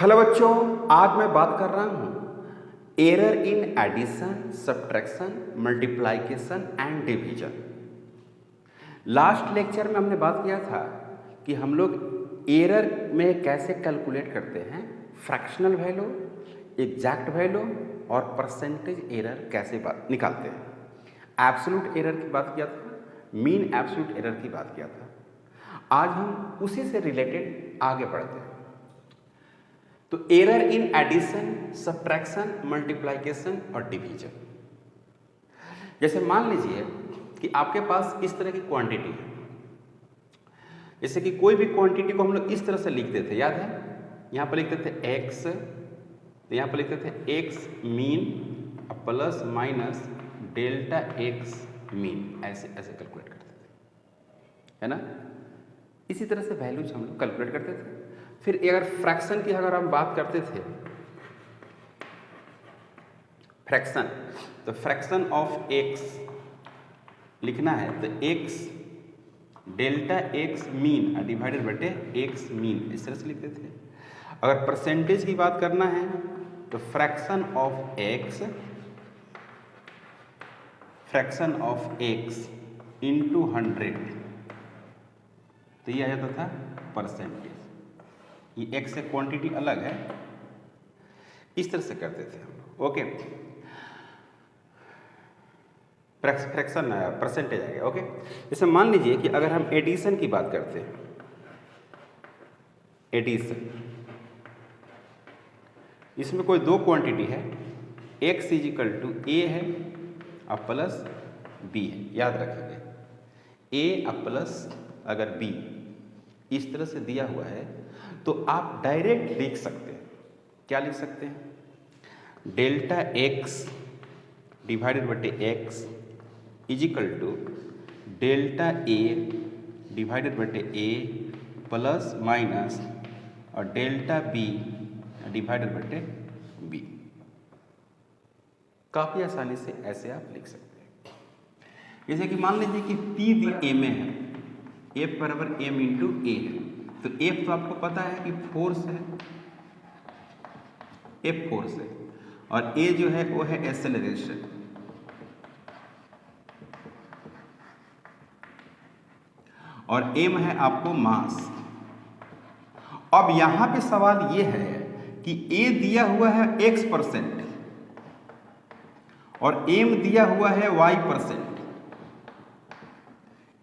Hello बच्चों, आज मैं बात कर रहा हूं error in addition, subtraction, multiplication and division. Last lecture में हमने बात किया था कि हम लोग एरर में कैसे कैलकुलेट करते हैं, फ्रैक्शनल वैल्यू, एग्जैक्ट वैल्यू और परसेंटेज एरर कैसे निकालते हैं। एब्सोल्यूट एरर की बात किया था, मीन एब्सोल्यूट एरर की बात किया था। आज हम उसी से रिलेटेड आगे बढ़ते हैं। तो error in addition, subtraction, multiplication और डिवीजन। जैसे मान लीजिए कि आपके पास इस तरह की क्वांटिटी है, जैसे कि कोई भी क्वांटिटी को हम लोग इस तरह से लिखते थे, याद है? यहाँ पर लिखते थे x, तो यहाँ पर लिखते थे x mean plus minus delta x mean, ऐसे ऐसे कैलकुलेट करते थे, है ना? इसी तरह से वैल्यूज हम लोग कैलकुलेट करते थे। फिर अगर फ्रैक्शन की हम बात करते थे, फ्रैक्शन, तो फ्रैक्शन ऑफ x लिखना है तो x delta x mean divided बटे x मीन, इस तरह से लिखते थे। अगर परसेंटेज की बात करना है तो फ्रैक्शन ऑफ x इंटू 100, तो ये आ जाता था परसेंटेज। ये x से क्वांटिटी अलग है, इस तरह से करते थे हम। ओके, फ्रैक्शन परसेंटेज आ गया। ओके, जैसे मान लीजिए कि अगर हम एडिशन की बात करते हैं, एडिशन, इसमें कोई दो क्वांटिटी है, x इजिकल टू a है और प्लस b है, याद रखेंगे। a और प्लस अगर b इस तरह से दिया हुआ है तो आप डायरेक्ट लिख सकते हैं। क्या लिख सकते हैं? डेल्टा x डिवाइडेड बटे x is equal to delta a divided बटे a प्लस माइनस और डेल्टा b डिवाइडेड बटे b। काफ़ी आसानी से ऐसे आप लिख सकते हैं। जैसे कि मान लीजिए कि P भी a में है, F बराबर m इंटू a है, तो F तो आपको पता है कि फोर्स है, F फोर्स है, और A जो है वो है एक्सेलरेशन। और m है आपको मास। अब यहां पे सवाल ये है कि A दिया हुआ है x% और m दिया हुआ है y%।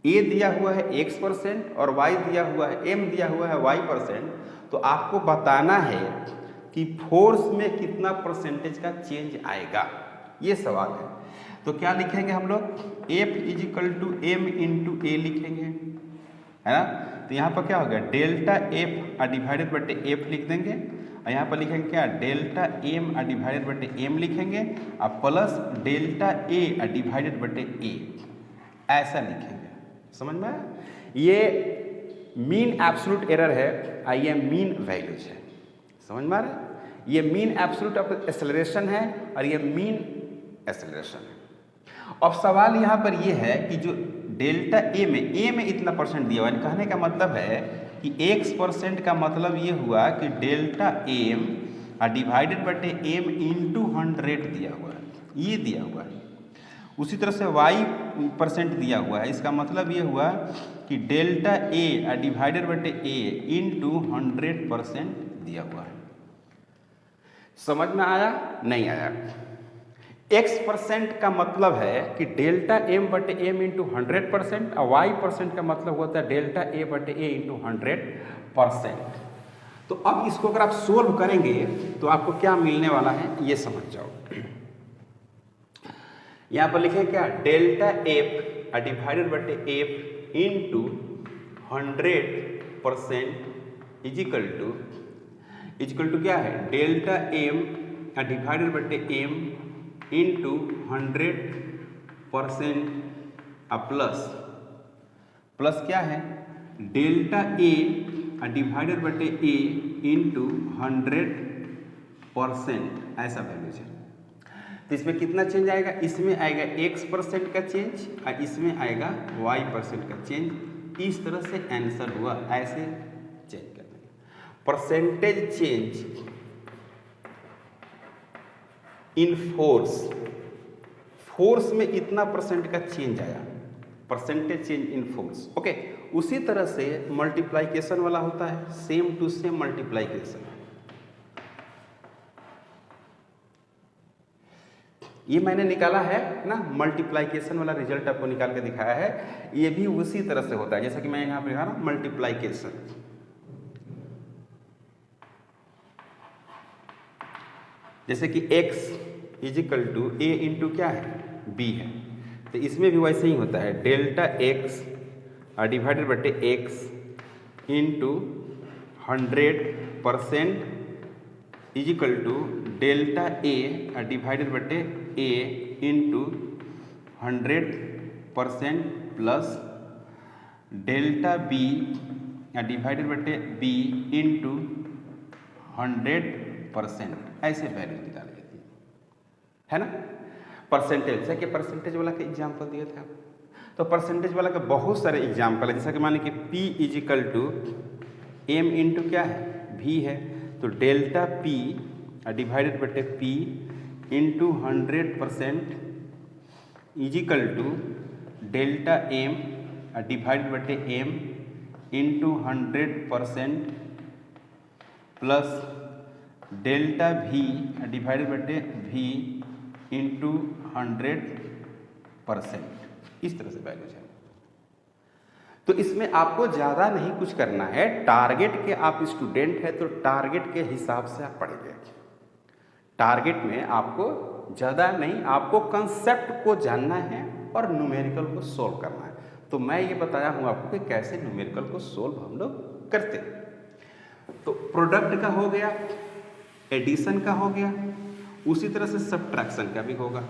A दिया हुआ है x% और y दिया हुआ है, m दिया हुआ है y%। तो आपको बताना है कि फोर्स में कितना परसेंटेज का चेंज आएगा, ये सवाल है। तो क्या लिखेंगे हम लोग? F is equal to m into a लिखेंगे, है ना? तो यहाँ पर क्या होगा? डेल्टा F डिवाइडेड बटे F लिख देंगे, और यहाँ पर लिखेंगे क्या? डेल्टा m डिवाइडेड बटे m लिखेंगे और प्लस डेल्टा a डिवाइडेड बटे a, ऐसा लिखेंगे। समझ में आया? ये मीन एब्सोल्यूट एरर है और ये मीन वैल्यूज है। समझ में आ रहा है? ये मीन एब्सोल्यूट एक्सेलरेशन है और ये मीन एक्सेलरेशन है। अब सवाल यहाँ पर ये है कि जो डेल्टा a में इतना परसेंट दिया हुआ है, कहने का मतलब है कि x% का मतलब ये हुआ कि डेल्टा m डिवाइडेड बटे m इंटू 100 दिया हुआ है, ये दिया हुआ है। उसी तरह से y% दिया हुआ है, इसका मतलब ये हुआ कि डेल्टा a डिवाइडेड बटे a इंटू 100% दिया हुआ है। समझ में आया? नहीं आया? x% का मतलब है कि डेल्टा m बटे m इंटू 100% और y% का मतलब होता है डेल्टा a बटे a इंटू 100%। तो अब इसको अगर आप सोल्व करेंगे तो आपको क्या मिलने वाला है ये समझ जाओ। यहाँ पर लिखें क्या? डेल्टा f डिवाइडेड बटे f इंटू 100% इजिकल टू क्या है? डेल्टा m डिवाइडेड बटे m इंटू 100% प्लस क्या है? डेल्टा a डिवाइडेड बटे a इंटू 100%, ऐसा वैल्यू है। तो इसमें कितना चेंज आएगा? इसमें आएगा x% का चेंज और इसमें आएगा y% का चेंज। इस तरह से आंसर हुआ, ऐसे चेंज करना। Percentage change in force, force में इतना परसेंट का चेंज आया, percentage change in force. Okay, उसी तरह से मल्टीप्लाइकेशन वाला होता है, सेम टू सेम मल्टीप्लाइकेशन। ये मैंने निकाला है ना, मल्टीप्लाइकेशन वाला रिजल्ट आपको निकाल के दिखाया है, ये भी उसी तरह से होता है जैसा कि मैं यहां पर लिखा ना मल्टीप्लाइकेशन। जैसे कि x is equal to A into क्या है, b है, तो इसमें भी वैसे ही होता है, डेल्टा x डिवाइडेड बटे x into 100% is equal to delta a divided बटे a into 100% plus delta b divided बटे b इंटू 100%। ऐसे वैल्यू निकाली जाती है ना। परसेंटेज, जैसे कि परसेंटेज वाला का एग्जाम्पल दिया था, तो परसेंटेज वाला का बहुत सारे एग्जाम्पल है। जैसा कि माने कि P is equal to M into क्या है, V है, तो डेल्टा P डिवाइडेड बटे P into 100% is equal to delta M divided बटे M into 100% plus delta V divided बटे V इंटू 100%। इस तरह से वैल्यूज है। तो इसमें आपको ज़्यादा नहीं कुछ करना है, टारगेट के आप स्टूडेंट हैं तो टारगेट के हिसाब से आप पढ़ेंगे। टारगेट में आपको ज़्यादा नहीं, आपको कंसेप्ट को जानना है और न्यूमेरिकल को सोल्व करना है। तो मैं ये बताया हूँ आपको कि कैसे न्यूमेरिकल को सोल्व हम लोग करते हैं। तो प्रोडक्ट का हो गया, एडिशन का हो गया, उसी तरह से सब्ट्रैक्शन का भी होगा,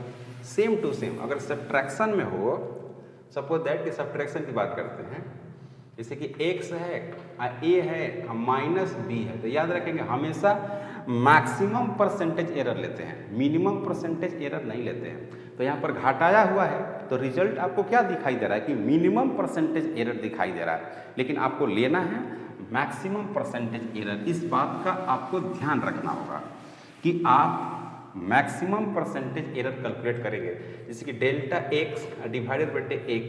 सेम टू सेम। अगर सब्ट्रैक्शन में हो, सपोज दैट कि सब्ट्रैक्शन की बात करते हैं, जैसे कि x है, a है, माइनस b है, तो याद रखेंगे हमेशा मैक्सिमम परसेंटेज एरर लेते हैं, मिनिमम परसेंटेज एरर नहीं लेते हैं। तो यहाँ पर घटाया हुआ है तो रिजल्ट आपको क्या दिखाई दे रहा है कि मिनिमम परसेंटेज एरर दिखाई दे रहा है, लेकिन आपको लेना है मैक्सिमम परसेंटेज एरर। इस बात का आपको ध्यान रखना होगा कि आप मैक्सिमम परसेंटेज एरर कैलकुलेट करेंगे। जैसे कि डेल्टा x डिवाइडेड बटे x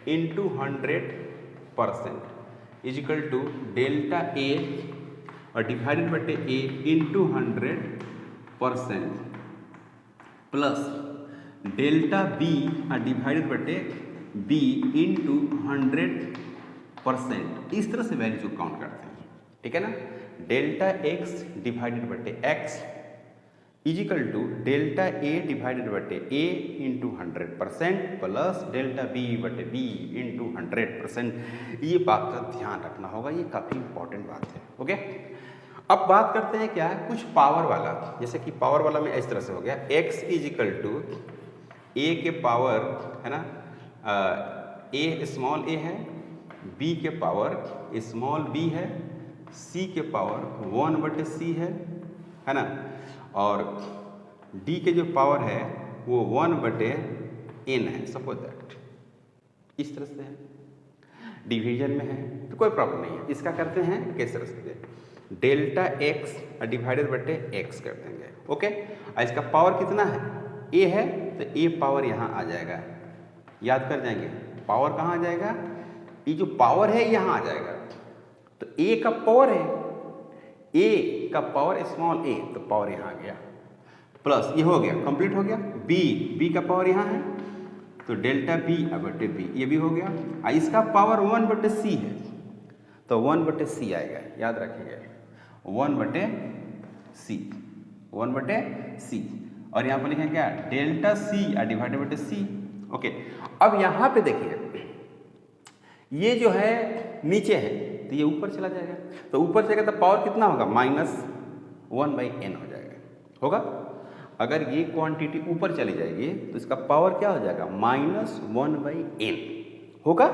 into 100% is equal to delta a divided बटे a into 100% plus delta b divided बटे b इंटू 100%। इस तरह से वैल्यू को काउंट करते हैं, ठीक है ना। डेल्टा x डिवाइडेड बटे x is equal to delta a divided बटे a into 100% plus delta b बटे b इंटू 100%। ये बात का ध्यान रखना होगा, ये काफ़ी इंपॉर्टेंट बात है। ओके, अब बात करते हैं क्या है, कुछ पावर वाला। जैसे कि पावर वाला में इस तरह से हो गया, x इजिकल टू a के पावर है ना, a स्मॉल a है, b के पावर स्मॉल b है, c के पावर 1 बटे c है ना, और d के जो पावर है वो 1 बटे n है, सपोज दैट। इस तरह से है, डिवीजन में है तो कोई प्रॉब्लम नहीं है। इसका करते हैं किस तरह से, डेल्टा x डिवाइडेड बटे x कर देंगे। ओके, और इसका पावर कितना है, a है, तो a पावर यहाँ आ जाएगा, याद कर जाएंगे, पावर कहाँ आ जाएगा, ये जो पावर है यहाँ आ जाएगा। तो a का पावर है, a का पावर स्मॉल a, तो पावर यहाँ आ गया, प्लस ये हो गया, कंप्लीट हो गया। b का पावर यहाँ है, तो डेल्टा b बटे b, ये भी हो गया। इसका पावर 1 बटे c है, तो 1 बटे c आएगा, याद रखेंगे 1 बटे c, 1 बटे c। और यहाँ पर लिखेंगे क्या, डेल्टा c डिवाइडेड बटे c। ओके, अब यहाँ पे देखिए, ये जो है नीचे है तो ये ऊपर चला जाएगा, तो ऊपर चलेगा तो पावर कितना होगा, -1/n हो जाएगा, होगा। अगर ये क्वांटिटी ऊपर चली जाएगी तो इसका पावर क्या हो जाएगा, -1/n होगा।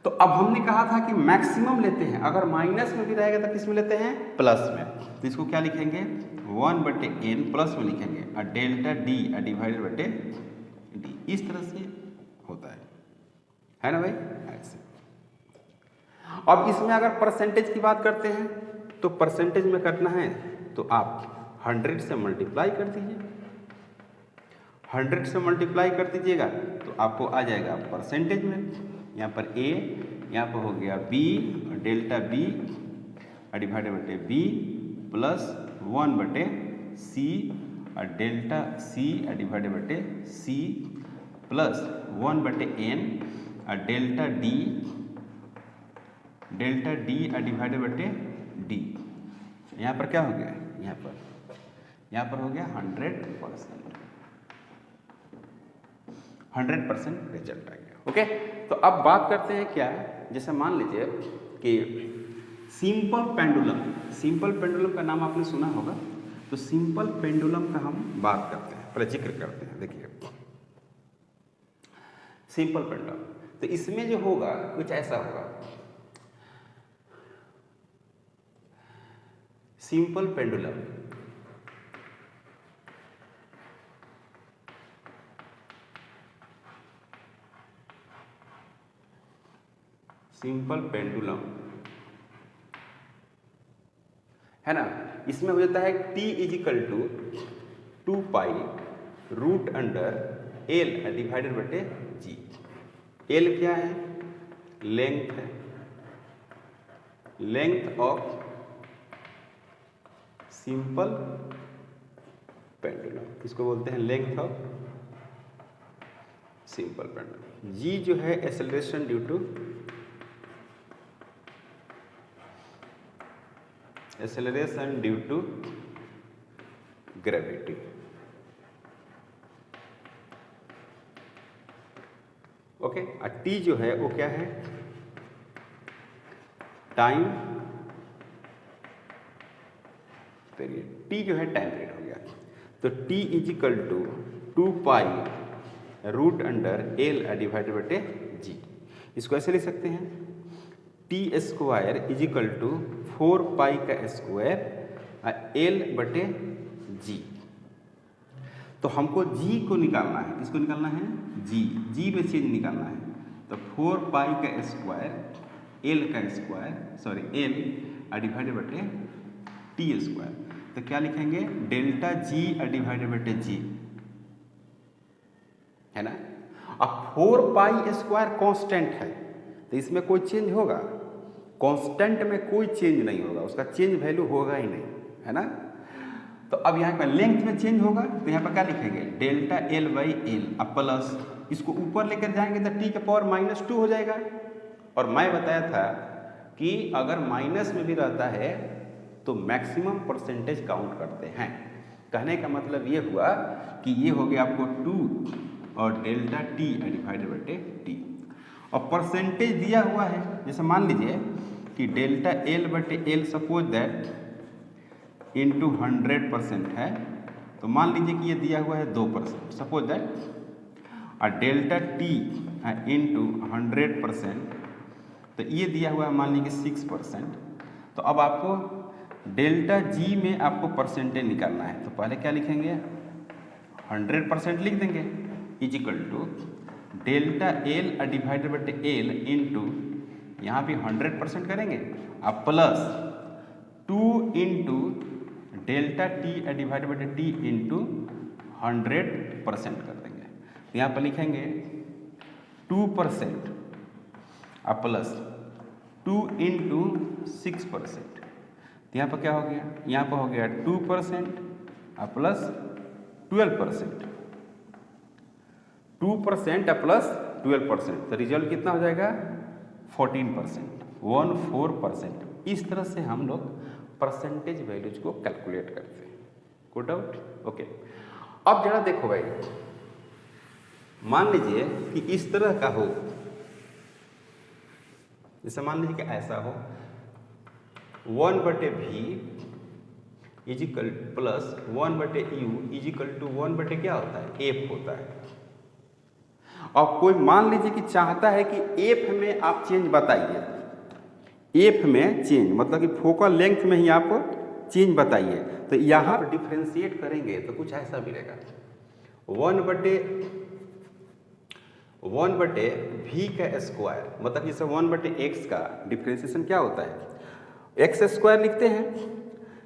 तो अब हमने कहा था कि मैक्सिमम लेते हैं, अगर माइनस में भी रहेगा तो किस में लेते हैं, प्लस में। तो इसको क्या लिखेंगे, 1 बटे n प्लस में लिखेंगे, और डेल्टा d डिवाइडेड बटे d। इस तरह से होता है ना भाई, ऐसे। अब इसमें अगर परसेंटेज की बात करते हैं तो परसेंटेज में करना है तो आप 100 से मल्टीप्लाई कर दीजिए, 100 से मल्टीप्लाई कर दीजिएगा तो आपको आ जाएगा परसेंटेज में। यहाँ पर A, यहाँ पर हो गया B और डेल्टा B डिवाइडेड बटे B प्लस 1/C और डेल्टा C डिवाइडेड बटे C प्लस 1/n और डेल्टा D डिवाइडेड बटे D। यहाँ पर क्या हो गया, यहाँ पर हो गया 100% रिजल्ट आ गया। ओके, तो अब बात करते हैं क्या, जैसे मान लीजिए कि सिंपल पेंडुलम का नाम आपने सुना होगा, तो सिंपल पेंडुलम का हम बात करते हैं, पहले जिक्र करते हैं। देखिए सिंपल पेंडुलम, तो इसमें जो होगा कुछ ऐसा होगा। सिंपल पेंडुलम है ना, इसमें हो जाता है T = 2 pi root under L divided बटे G। L क्या है, लेंथ है, लेंथ ऑफ सिंपल पेंडुलम, इसको बोलते हैं length of simple pendulum. G जो है acceleration due to gravity. Okay, और T जो है वो क्या है, टाइम पीरियड। T जो है टाइम पीरियड हो गया, तो T = 2 pi root under L divided बटे G। इसको ऐसे लिख सकते हैं T² = 4 पाई का स्क्वायर L बटे G। तो हमको G को निकालना है, किसको निकालना है, G में चेंज निकालना है, तो 4 पाई का स्क्वायर L डिवाइडेड बटे T²। तो क्या लिखेंगे, डेल्टा G डिवाइडेड बटे G, है ना। अब 4 पाई स्क्वायर कांस्टेंट है, तो इसमें कोई चेंज होगा, कांस्टेंट में कोई चेंज नहीं होगा, उसका चेंज वैल्यू होगा ही नहीं, है ना। तो अब यहाँ पर लेंथ में चेंज होगा, तो यहाँ पर क्या लिखेंगे, डेल्टा L/L, अब प्लस इसको ऊपर लेकर जाएंगे तो T⁻² हो जाएगा। और मैं बताया था कि अगर माइनस में भी रहता है तो मैक्सिमम परसेंटेज काउंट करते हैं। कहने का मतलब ये हुआ कि ये हो गया आपको 2 और डेल्टा T डिवाइडेड बटे T, और परसेंटेज दिया हुआ है। जैसे मान लीजिए कि delta L/L suppose that into 100% है, तो मान लीजिए कि ये दिया हुआ है 2%, सपोज दैट, और डेल्टा T इंटू 100%, तो ये दिया हुआ है मान लीजिए 6%। तो अब आपको डेल्टा G में आपको परसेंटेज निकालना है, तो पहले क्या लिखेंगे, 100% लिख देंगे, = डेल्टा L डिवाइडेड बटे L इंटू यहाँ भी 100% करेंगे, अब plus 2 into delta T divided बटे T इंटू 100% कर देंगे। तो यहाँ पर लिखेंगे 2% अब प्लस 2 इंटू 6%। तो यहाँ पर क्या हो गया, यहाँ पर हो गया 2% अब प्लस 12%, 2% अब प्लस 12%, तो रिजल्ट कितना हो जाएगा, 14%, 14%। इस तरह से हम लोग परसेंटेज वैल्यूज को कैलकुलेट करते हैं। कोई डाउट? ओके, अब जरा देखो भाई, मान लीजिए कि इस तरह का हो, जैसे मान लीजिए कि ऐसा हो 1/v is equal plus 1/u is equal to 1/ क्या होता है, f होता है। और कोई मान लीजिए कि चाहता है कि f में आप चेंज बताइए, f में चेंज मतलब कि फोकल लेंथ में ही आप चेंज बताइए, तो यहाँ पर डिफ्रेंशिएट करेंगे तो कुछ ऐसा मिलेगा, 1/v का स्क्वायर, मतलब जैसे 1/x का डिफ्रेंसिएशन क्या होता है, एक्स स्क्वायर लिखते हैं,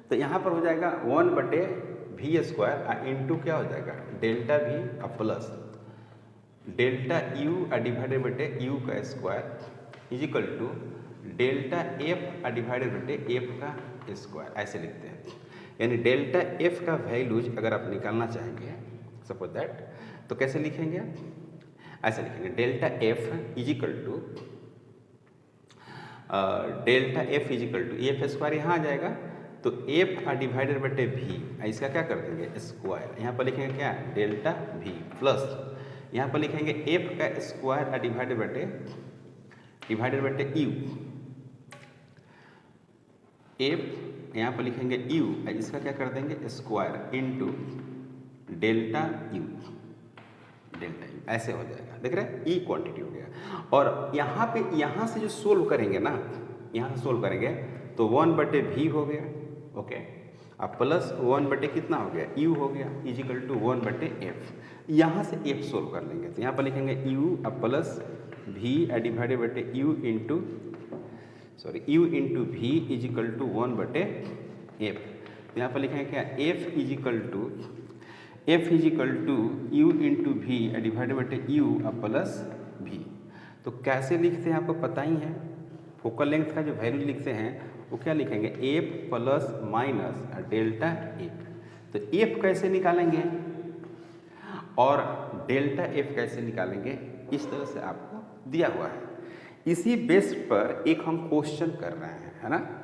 तो यहाँ पर हो जाएगा 1/v स्क्वायर इंटू क्या हो जाएगा delta v plus delta u divided बटे u का square is equal to delta f divided बटे f का स्क्वायर, ऐसे लिखते हैं। यानी डेल्टा f का वैल्यूज अगर आप निकालना चाहेंगे सपोज दैट, तो कैसे लिखेंगे, ऐसे लिखेंगे delta f is equal to delta f is equal to F square यहाँ आ जाएगा, तो f डिवाइडेड बटे v, इसका क्या कर देंगे स्क्वायर, यहाँ पर लिखेंगे क्या डेल्टा v प्लस यहाँ पर लिखेंगे f का स्क्वायर डिवाइडेड बटे u, f यहाँ पर लिखेंगे u, इसका क्या कर देंगे स्क्वायर इनटू डेल्टा u, ऐसे हो जाएगा। देख रहे हैं, ई क्वांटिटी हो गया। और यहाँ पे यहाँ से जो सोल्व करेंगे ना, यहाँ से सोल्व करेंगे तो 1/v हो गया, ओके, अब प्लस 1 कितना हो गया u हो गया इजिकल टू 1/f, यहाँ से f सोल्व कर लेंगे, तो यहाँ पर लिखेंगे u अब प्लस v डिवाइडेड बटे u into v is equal to 1/f, यहाँ पर लिखेंगे क्या f is equal to u into v divided बटे u अब प्लस v। तो कैसे लिखते हैं आपको पता ही है, फोकल लेंथ का जो वैल्यू लिखते हैं वो क्या लिखेंगे f plus minus delta f। तो f कैसे निकालेंगे और डेल्टा f कैसे निकालेंगे, इस तरह से आपको दिया हुआ है। इसी बेस पर एक हम क्वेश्चन कर रहे हैं, है ना।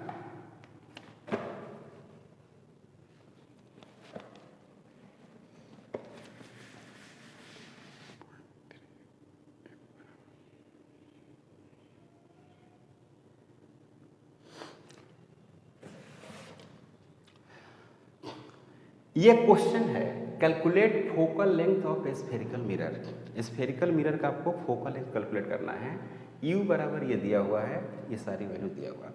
ये क्वेश्चन है calculate focal length of spherical mirror. Spherical mirror का आपको फोकल लेंथ कैलकुलेट करना है। u बराबर ये दिया हुआ है, ये सारी वैल्यू दिया हुआ है।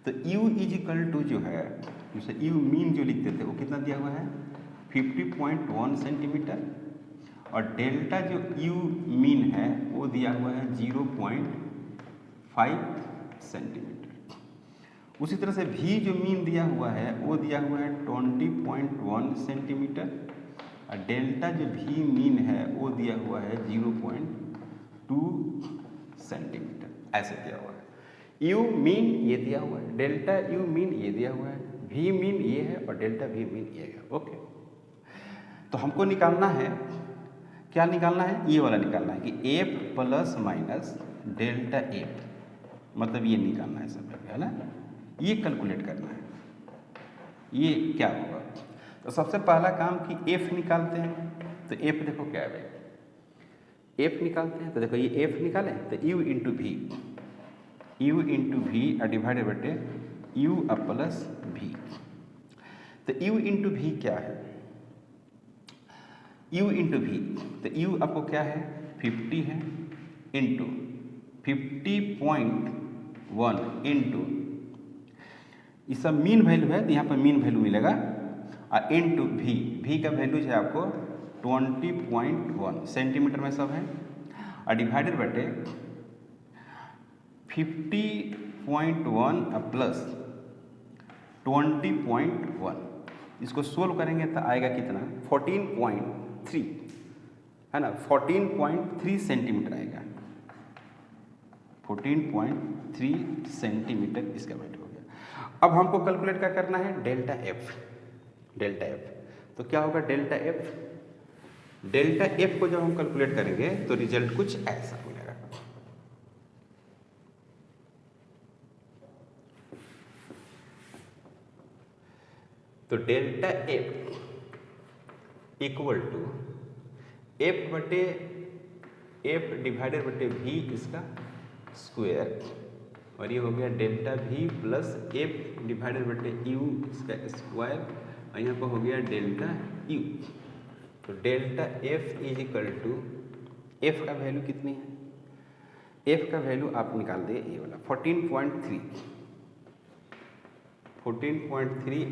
तो u इजिकल टू जो है, जैसे u मीन जो लिखते थे वो कितना दिया हुआ है 50.1 सेंटीमीटर, और डेल्टा जो u मीन है वो दिया हुआ है 0.5 सेंटीमीटर। उसी तरह से v जो मीन दिया हुआ है वो दिया हुआ है 20.1 सेंटीमीटर, और डेल्टा जो v मीन है वो दिया हुआ है 0.2 सेंटीमीटर, ऐसे दिया हुआ है। u मीन ये दिया हुआ है, डेल्टा u मीन ये दिया हुआ है, v मीन ये है और डेल्टा v मीन ये है, ओके। तो हमको निकालना है, क्या निकालना है, ये वाला निकालना है कि f plus minus delta f, मतलब ये निकालना है सब, है ना, ये कैलकुलेट करना है। ये क्या होगा, तो सबसे पहला काम कि f निकालते हैं। तो f देखो क्या है भाई, f निकालते हैं, तो देखो ये f निकालें तो u इंटू v डिवाइडेड बटे u प्लस v। तो u इंटू v क्या है, u इंटू v, तो u आपको क्या है 50 है, इंटू 50.1 इंटू ये सब मीन वैल्यू है, तो यहाँ पर मीन वैल्यू मिलेगा, और इंटू v का वैल्यू है आपको 20.1 सेंटीमीटर में सब है, और डिवाइडेड बटे 50.1 प्लस 20.1, इसको सोल्व करेंगे तो आएगा कितना 14.3, है ना, 14.3 सेंटीमीटर आएगा, 14.3 सेंटीमीटर इसका वैल्यू हो गया। अब हमको कैलकुलेट क्या करना है, डेल्टा f। तो क्या होगा डेल्टा f को जब हम कैलकुलेट करेंगे तो रिजल्ट कुछ ऐसा मिलेगा। तो delta f equal to f बटे f डिवाइडेड बटे v इसका स्क्वायर, और ये हो गया delta v plus f divided बटे u इसका स्क्वायर, और यहाँ पर हो गया डेल्टा u। तो delta f is equal to, f का वैल्यू कितनी है, f का वैल्यू आप निकाल दिए ये वाला 14.3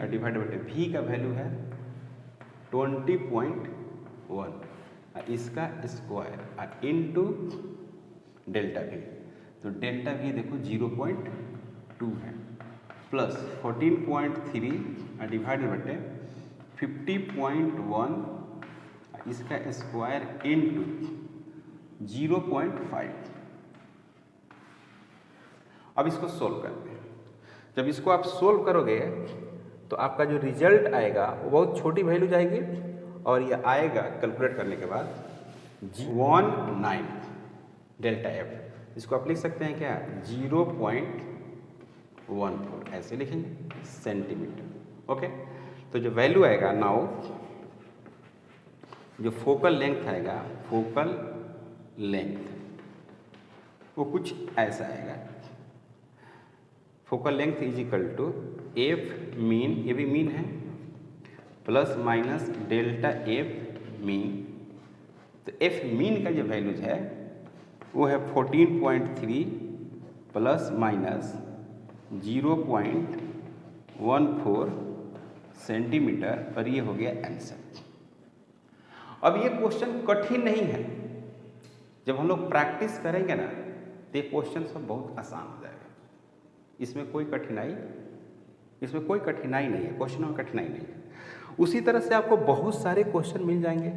डिवाइडेड बटे v का वैल्यू है 20.1, इसका स्क्वायर इनटू डेल्टा वी। तो डेल्टा वी देखो 0.2 है, प्लस 14.3 डिवाइडेड बटे 50.1 इसका स्क्वायर इनटू 0.5। अब इसको सोल्व करते हैं। जब इसको आप सोल्व करोगे तो आपका जो रिजल्ट आएगा वो बहुत छोटी वैल्यू जाएगी, और ये आएगा कैलकुलेट करने के बाद 19 डेल्टा एफ। इसको आप लिख सकते हैं क्या, 0.14 ऐसे लिखेंगे सेंटीमीटर। ओके, तो जो वैल्यू आएगा नाउ, जो फोकल लेंथ आएगा, फोकल लेंथ वो कुछ ऐसा आएगा। Focal length is equal to F mean, ये भी मीन है, plus minus delta F mean. तो एफ मीन का जो वैल्यूज है वो है 14.3 प्लस माइनस 0.14 सेंटीमीटर, और ये हो गया आंसर। अब ये क्वेश्चन कठिन नहीं है, जब हम लोग प्रैक्टिस करेंगे ना तो ये क्वेश्चन सब बहुत आसान हो जाएगा। इसमें कोई कठिनाई नहीं है, क्वेश्चन में कठिनाई नहीं है। उसी तरह से आपको बहुत सारे क्वेश्चन मिल जाएंगे,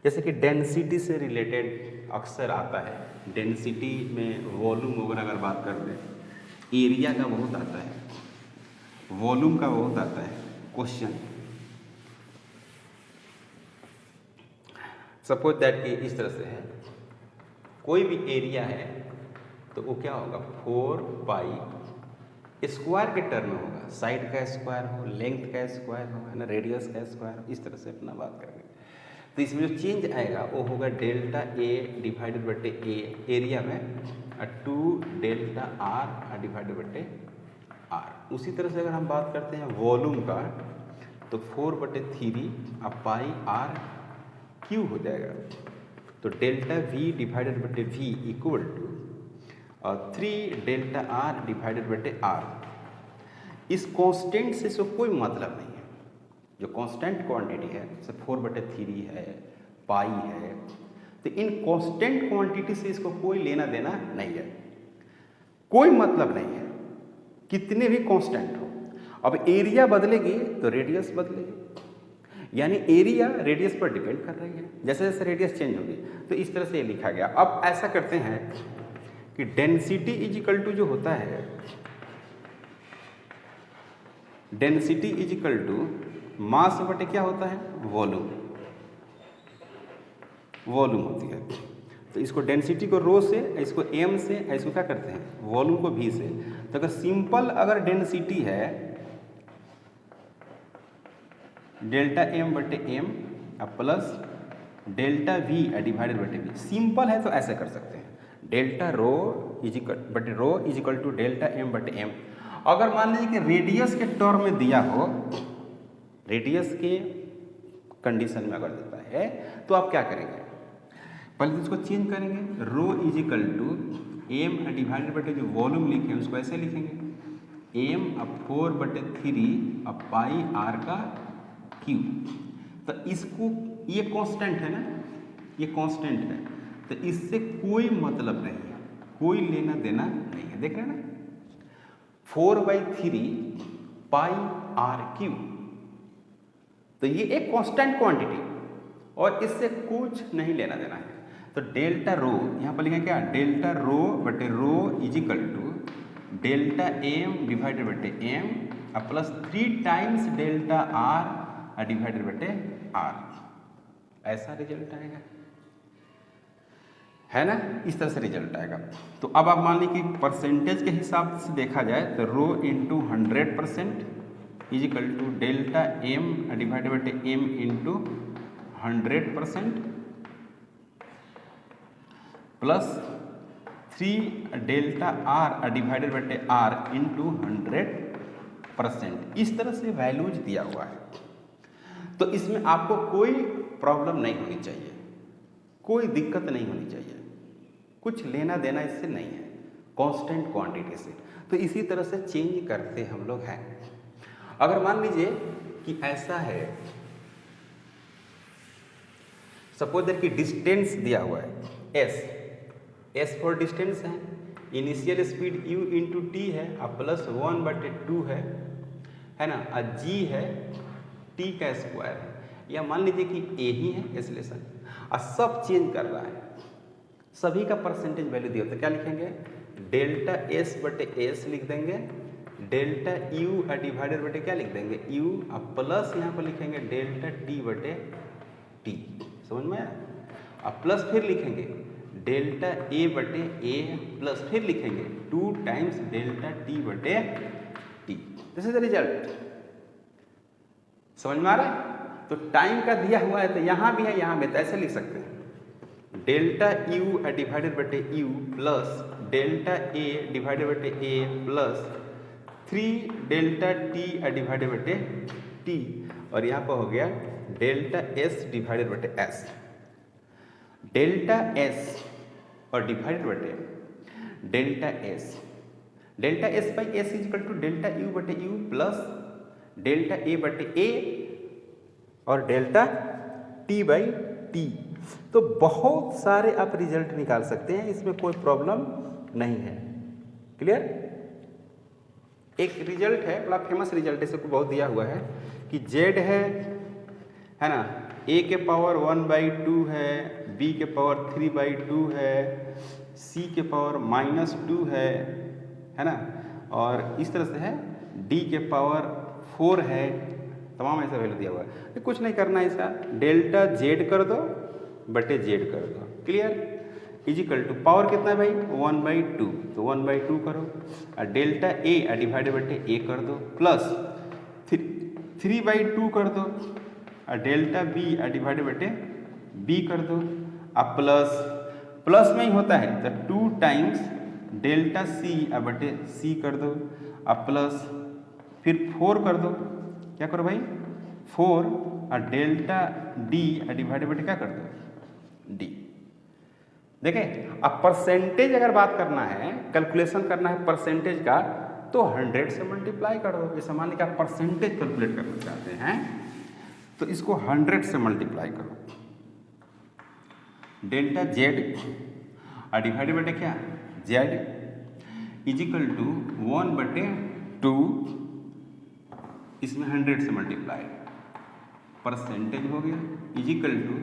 जैसे कि डेंसिटी से रिलेटेड अक्सर आता है। डेंसिटी में वॉल्यूम वगैरह अगर बात कर लें, एरिया का बहुत आता है, वॉल्यूम का बहुत आता है क्वेश्चन। सपोज दैट कि इस तरह से है, कोई भी एरिया है तो वो क्या होगा, 4 पाई स्क्वायर के टर्म में होगा, साइड का स्क्वायर हो, लेंथ का स्क्वायर हो, है ना, रेडियस का स्क्वायर हो, इस तरह से अपना बात करेंगे। तो इसमें जो चेंज आएगा वो होगा डेल्टा ए डिवाइडेड बटे ए एरिया में, 2 डेल्टा आर डिवाइडेड बटे आर। उसी तरह से अगर हम बात करते हैं वॉल्यूम का, तो 4/3 पाई आर क्यू हो जाएगा। तो डेल्टा वी डिवाइडेड बटे V equal to 3 delta R divided बटे आर। इस कांस्टेंट से इसको कोई मतलब नहीं है। जो कांस्टेंट क्वांटिटी है, जैसे 4/3 है, पाई है, तो इन कांस्टेंट क्वांटिटी से इसको कोई लेना देना नहीं है, कोई मतलब नहीं है, कितने भी कांस्टेंट हो। अब एरिया बदलेगी तो रेडियस बदलेगी, यानी एरिया रेडियस पर डिपेंड कर रही है। जैसे जैसे रेडियस चेंज होगी तो इस तरह से ये लिखा गया। अब ऐसा करते हैं कि डेंसिटी इज इक्वल टू जो होता है, density is equal to mass बटे क्या होता है, वॉल्यूम। वॉल्यूम होती है, तो इसको डेंसिटी को रो से, इसको एम से, इसको क्या करते हैं वॉल्यूम को वी से। तो अगर सिंपल अगर डेंसिटी है डेल्टा एम बटे M plus delta V divided बटे वी, सिंपल है तो ऐसे कर सकते हैं, delta rho is equal to delta M बटे एम। अगर मान लीजिए कि रेडियस के टर्म में दिया हो, रेडियस के कंडीशन में अगर देता है तो आप क्या करेंगे, पहले तो इसको चेंज करेंगे, rho is equal to M divided बटे जो वॉल्यूम लिखे हैं उसको ऐसे लिखेंगे, एम 4/3 पाई आर का क्यू। तो इसको, ये कांस्टेंट है ना, ये कांस्टेंट है, तो इससे कोई मतलब नहीं है, कोई लेना देना नहीं है। देख रहे हैं ना, 4/3 पाई आर क्यू, तो ये एक कांस्टेंट क्वांटिटी और इससे कुछ नहीं लेना देना है। तो डेल्टा रो यहाँ पर लिखें क्या, डेल्टा रो बटे rho is equal to delta M divided बटे M plus 3 times delta R divided बटे आर। ऐसा रिजल्ट आएगा, है ना, इस तरह से रिजल्ट आएगा। तो अब आप मान लीजिए कि परसेंटेज के हिसाब से देखा जाए तो rho into 100% is equal to delta M divided बटे M into 100% plus 3 delta R divided बटे आर इंटू 100%। इस तरह से वैल्यूज दिया हुआ है। तो इसमें आपको कोई प्रॉब्लम नहीं होनी चाहिए, कोई दिक्कत नहीं होनी चाहिए, कुछ लेना देना इससे नहीं है, कांस्टेंट क्वांटिटी से। तो इसी तरह से चेंज करते हम लोग हैं। अगर मान लीजिए कि ऐसा है, सपोज दैट कि डिस्टेंस दिया हुआ है एस, एस फॉर डिस्टेंस है, initial speed u into T है, अब +1/2 है ना, और g है t का स्क्वायर है, या मान लीजिए कि a ही है एक्सेलरेशन, और सब चेंज कर रहा है, सभी का परसेंटेज वैल्यू दिया होता है, क्या लिखेंगे, डेल्टा एस बटे एस लिख देंगे, डेल्टा यू डिवाइडेड बटे क्या लिख देंगे u, अब प्लस यहाँ पर लिखेंगे डेल्टा टी बटे टी, समझ में आया, अब प्लस फिर लिखेंगे डेल्टा ए बटे ए, प्लस फिर लिखेंगे 2 टाइम्स डेल्टा टी बटे T, this is the result. समझ में आ रहा है? तो टाइम का दिया हुआ है तो यहाँ भी है, यहाँ भी, तो ऐसे लिख सकते हैं डेल्टा यू डिवाइडेड बटे U plus delta A divided बटे A plus 3 delta T divided बटे टी, और यहाँ पर हो गया डेल्टा एस डिवाइडेड बटे एस, डेल्टा एस और डिवाइडेड बटे delta S by S is equal to delta U बटे यू प्लस डेल्टा ए बटे ए और डेल्टा टी बाई टी। तो बहुत सारे आप रिजल्ट निकाल सकते हैं, इसमें कोई प्रॉब्लम नहीं है। क्लियर? एक रिजल्ट है, बड़ा फेमस रिजल्ट है, सबको बहुत दिया हुआ है कि जेड है ना, ए के पावर 1/2 है, बी के पावर 3/2 है, सी के पावर -2 है ना, और इस तरह से है डी के पावर 4 है, तमाम ऐसा वैल्यू दिया हुआ है। तो कुछ नहीं करना है, इसका डेल्टा जेड कर दो बटे जेड कर दो, clear, is equal to power कितना है भाई 1/2, तो 1/2 करो, और डेल्टा ए डिवाइडेड बटे ए कर दो प्लस 3/2 कर दो, और डेल्टा बी डिवाइडेड बटे बी कर दो, अब प्लस में ही होता है तो 2 टाइम्स डेल्टा सी बटे सी कर दो, अब प्लस फिर 4 कर दो, क्या करो भाई 4, और डेल्टा डी डिवाइडेड बटे क्या कर दो डी। देखें, अब परसेंटेज अगर बात करना है, कैलकुलेशन करना है परसेंटेज का, तो 100 से मल्टीप्लाई कर दो। जैसे मान लीजिए आप परसेंटेज कैलकुलेट करना चाहते हैं तो इसको 100 से मल्टीप्लाई करो, डेल्टा जेड डिवाइडेड बटे क्या जेड इज इक्वल टू 1/2, इसमें 100 से मल्टीप्लाई, परसेंटेज हो गया is equal to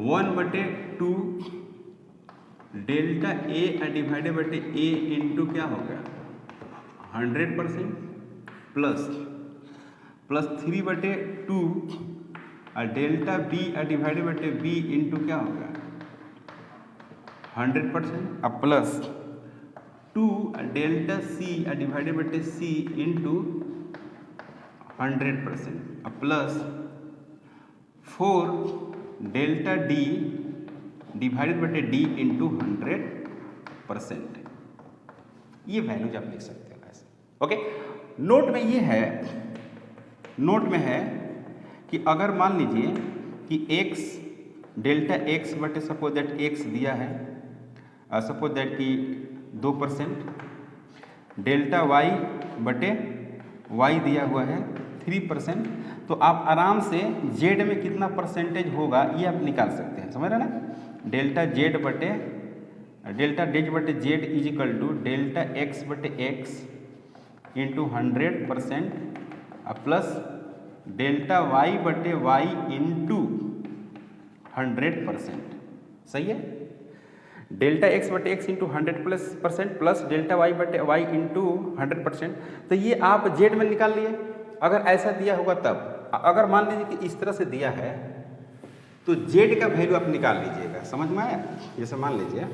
1/2 delta A divided बटे ए इंटू क्या हो गया 100% प्लस 3/2 और डेल्टा बी डिवाइडेड बटे बी इंटू क्या हो गया 100%, अब प्लस 2 डेल्टा सी डिवाइडेड बटे सी इंटू 100%, अब प्लस 4 डेल्टा डी डिवाइडेड बटे डी इंटू 100%। ये वैल्यूज आप लिख सकते हैं ऐसे। ओके, नोट में है कि अगर मान लीजिए कि x डेल्टा x बटे सपोज दैट x दिया है, सपोज दैट कि 2%, डेल्टा y बटे y दिया हुआ है 3%, तो आप आराम से z में कितना परसेंटेज होगा ये आप निकाल सकते हैं, समझ रहे हैं ना। डेल्टा जेड बटे Z is equal to delta X बटे X into 100% plus delta Y बटे वाई इंटू 100%, सही है। डेल्टा एक्स बटे X into 100% plus delta Y बटे वाई इंटू 100%, तो ये आप जेड में निकाल लिए। अगर ऐसा दिया होगा तब, अगर मान लीजिए कि इस तरह से दिया है तो जेड का वैल्यू आप निकाल लीजिएगा, समझ में आया। जैसे मान लीजिए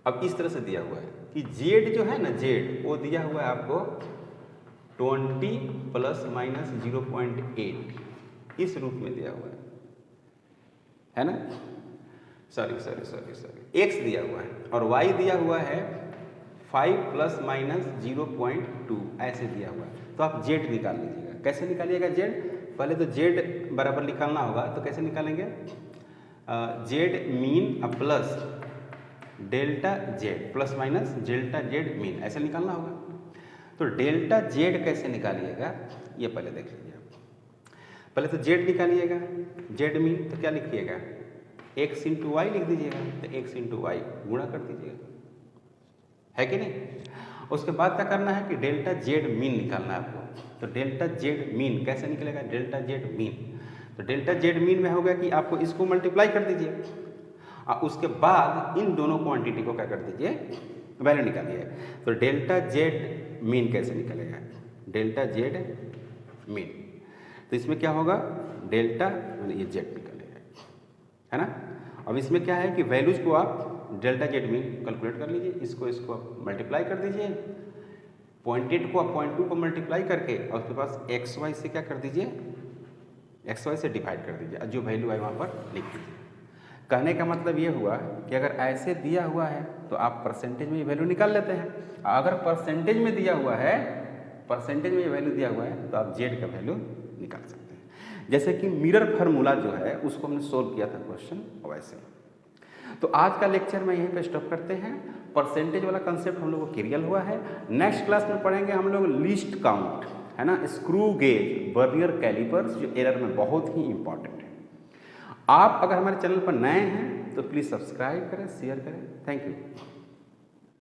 अब इस तरह से दिया हुआ है कि जेड जो है ना, जेड वो दिया हुआ है आपको 20 ± 0.8 इस रूप में दिया हुआ है ना, सॉरी एक्स दिया हुआ है और वाई दिया हुआ है 5 ± 0.2 ऐसे दिया हुआ है। तो आप जेड निकाल लीजिएगा। कैसे निकालिएगा जेड? पहले तो जेड बराबर निकालना होगा, तो कैसे निकालेंगे, Z mean plus delta Z plus minus delta Z mean, ऐसे निकालना होगा। तो डेल्टा जेड कैसे निकालिएगा ये पहले देख लीजिए आप। पहले तो जेड निकालिएगा, जेड मीन तो क्या लिखिएगा, x इंटू वाई लिख दीजिएगा, तो x इंटू वाई गुणा कर दीजिएगा, है कि नहीं। उसके बाद क्या करना है कि डेल्टा जेड मीन निकालना है आपको। तो डेल्टा जेड मीन कैसे निकलेगा, डेल्टा जेड मीन, तो डेल्टा जेड मीन में होगा कि आपको इसको मल्टीप्लाई कर दीजिए और उसके बाद इन दोनों क्वांटिटी को क्या कर दीजिए, वैल्यू निकालिए। तो डेल्टा जेड मीन कैसे निकलेगा, डेल्टा जेड मीन, तो इसमें क्या होगा, डेल्टा ये जेड निकलेगा, है ना। अब इसमें क्या है कि वैल्यूज को आप डेल्टा जेड मीन कैलकुलेट कर लीजिए, इसको मल्टीप्लाई कर दीजिए, 0.8 को 0.2 को मल्टीप्लाई करके और उसके पास एक्स वाई से क्या कर दीजिए, एक्स वाई से डिवाइड कर दीजिए और जो वैल्यू है वहाँ पर लिख दीजिए। कहने का मतलब ये हुआ कि अगर ऐसे दिया हुआ है तो आप परसेंटेज में ये वैल्यू निकाल लेते हैं, अगर परसेंटेज में दिया हुआ है, परसेंटेज में ये वैल्यू दिया हुआ है तो आप जेड का वैल्यू निकाल सकते हैं। जैसे कि मिरर फार्मूला जो है उसको हमने सोल्व किया था क्वेश्चन वैसे। तो आज का लेक्चर में यहीं पे स्टॉप करते हैं। परसेंटेज वाला कंसेप्ट हम लोग को क्लियर हुआ है। नेक्स्ट क्लास में पढ़ेंगे हम लोग लिस्ट काउंट, है ना, स्क्रू गेज, वर्नियर कैलिपर्स, जो एरर में बहुत ही इंपॉर्टेंट है। आप अगर हमारे चैनल पर नए हैं तो प्लीज़ सब्सक्राइब करें, शेयर करें। Thank you.